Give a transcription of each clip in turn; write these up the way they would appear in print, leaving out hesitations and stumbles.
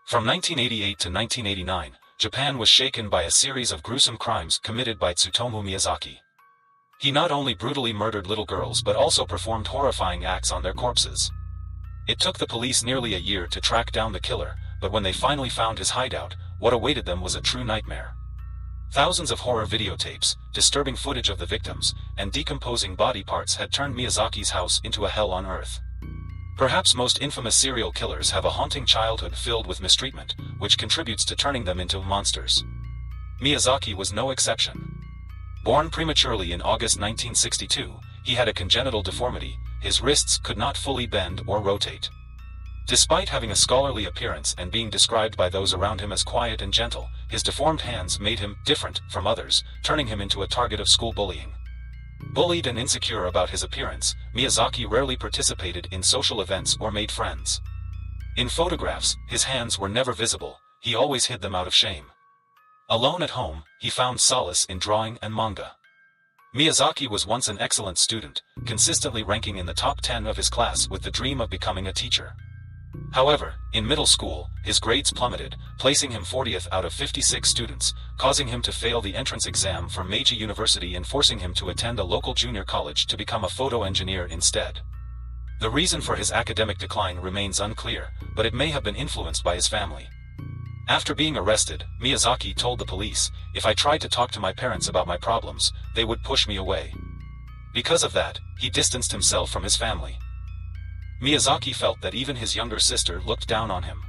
From 1988 to 1989, Japan was shaken by a series of gruesome crimes committed by Tsutomu Miyazaki. He not only brutally murdered little girls but also performed horrifying acts on their corpses. It took the police nearly a year to track down the killer, but when they finally found his hideout, what awaited them was a true nightmare. Thousands of horror videotapes, disturbing footage of the victims, and decomposing body parts had turned Miyazaki's house into a hell on earth. Perhaps most infamous serial killers have a haunting childhood filled with mistreatment, which contributes to turning them into monsters. Miyazaki was no exception. Born prematurely in August 1962, he had a congenital deformity. His wrists could not fully bend or rotate. Despite having a scholarly appearance and being described by those around him as quiet and gentle, his deformed hands made him different from others, turning him into a target of school bullying. Bullied and insecure about his appearance, Miyazaki rarely participated in social events or made friends. In photographs, his hands were never visible. He always hid them out of shame. Alone at home, he found solace in drawing and manga. Miyazaki was once an excellent student, consistently ranking in the top 10 of his class with the dream of becoming a teacher. However, in middle school, his grades plummeted, placing him 40th out of 56 students, causing him to fail the entrance exam for Meiji University and forcing him to attend a local junior college to become a photo engineer instead. The reason for his academic decline remains unclear, but it may have been influenced by his family. After being arrested, Miyazaki told the police, "If I tried to talk to my parents about my problems, they would push me away." Because of that, he distanced himself from his family. Miyazaki felt that even his younger sister looked down on him.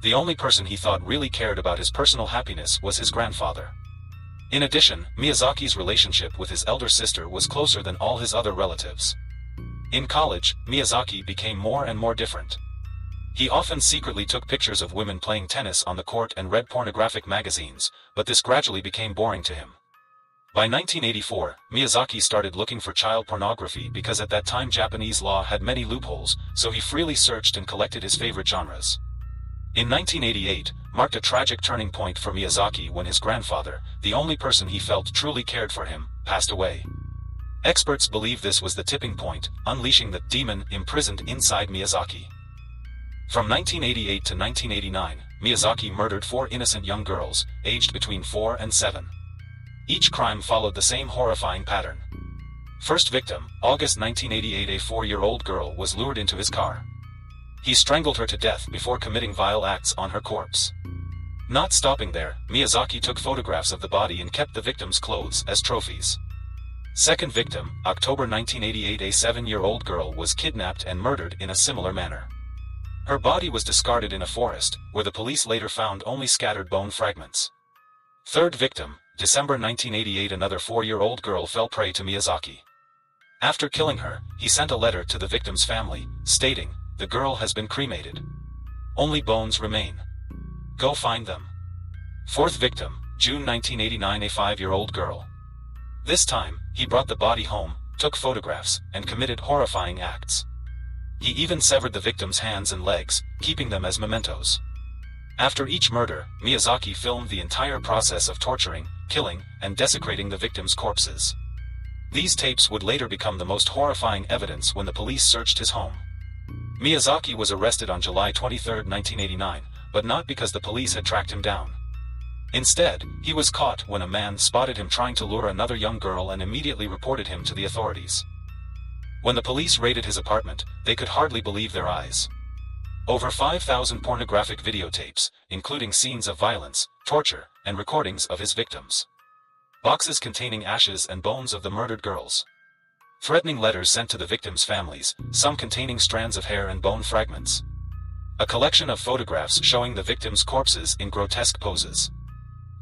The only person he thought really cared about his personal happiness was his grandfather. In addition, Miyazaki's relationship with his elder sister was closer than all his other relatives. In college, Miyazaki became more and more different. He often secretly took pictures of women playing tennis on the court and read pornographic magazines, but this gradually became boring to him. By 1984, Miyazaki started looking for child pornography because at that time Japanese law had many loopholes, so he freely searched and collected his favorite genres. In 1988, marked a tragic turning point for Miyazaki when his grandfather, the only person he felt truly cared for him, passed away. Experts believe this was the tipping point, unleashing the demon imprisoned inside Miyazaki. From 1988 to 1989, Miyazaki murdered 4 innocent young girls, aged between 4 and 7. Each crime followed the same horrifying pattern. First victim, August 1988. A 4-year-old girl was lured into his car. He strangled her to death before committing vile acts on her corpse. Not stopping there, Miyazaki took photographs of the body and kept the victim's clothes as trophies. Second victim, October 1988. A 7-year-old girl was kidnapped and murdered in a similar manner. Her body was discarded in a forest, where the police later found only scattered bone fragments. Third victim, December 1988. Another 4-year-old girl fell prey to Miyazaki. After killing her, he sent a letter to the victim's family, stating, "The girl has been cremated. Only bones remain. Go find them." Fourth victim, June 1989. A 5-year-old girl. This time, he brought the body home, took photographs, and committed horrifying acts. He even severed the victim's hands and legs, keeping them as mementos. After each murder, Miyazaki filmed the entire process of torturing, killing, and desecrating the victims' corpses. These tapes would later become the most horrifying evidence when the police searched his home. Miyazaki was arrested on July 23, 1989, but not because the police had tracked him down. Instead, he was caught when a man spotted him trying to lure another young girl and immediately reported him to the authorities. When the police raided his apartment, they could hardly believe their eyes. Over 5,000 pornographic videotapes, including scenes of violence, torture, and recordings of his victims. Boxes containing ashes and bones of the murdered girls. Threatening letters sent to the victims' families, some containing strands of hair and bone fragments. A collection of photographs showing the victims' corpses in grotesque poses.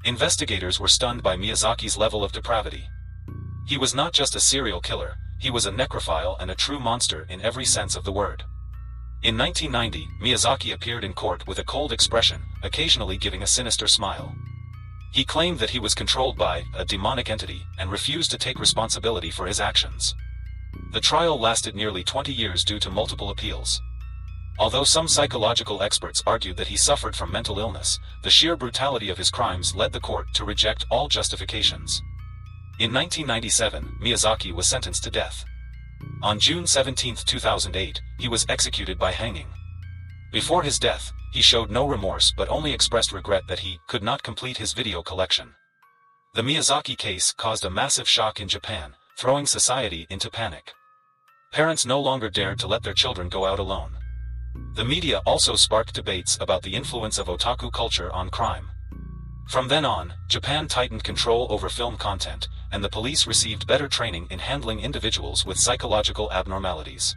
Investigators were stunned by Miyazaki's level of depravity. He was not just a serial killer, he was a necrophile and a true monster in every sense of the word. In 1990, Miyazaki appeared in court with a cold expression, occasionally giving a sinister smile. He claimed that he was controlled by a demonic entity and refused to take responsibility for his actions. The trial lasted nearly 20 years due to multiple appeals. Although some psychological experts argued that he suffered from mental illness, the sheer brutality of his crimes led the court to reject all justifications. In 1997, Miyazaki was sentenced to death. On June 17, 2008, he was executed by hanging. Before his death, he showed no remorse but only expressed regret that he could not complete his video collection. The Miyazaki case caused a massive shock in Japan, throwing society into panic. Parents no longer dared to let their children go out alone. The media also sparked debates about the influence of otaku culture on crime. From then on, Japan tightened control over film content, and the police received better training in handling individuals with psychological abnormalities.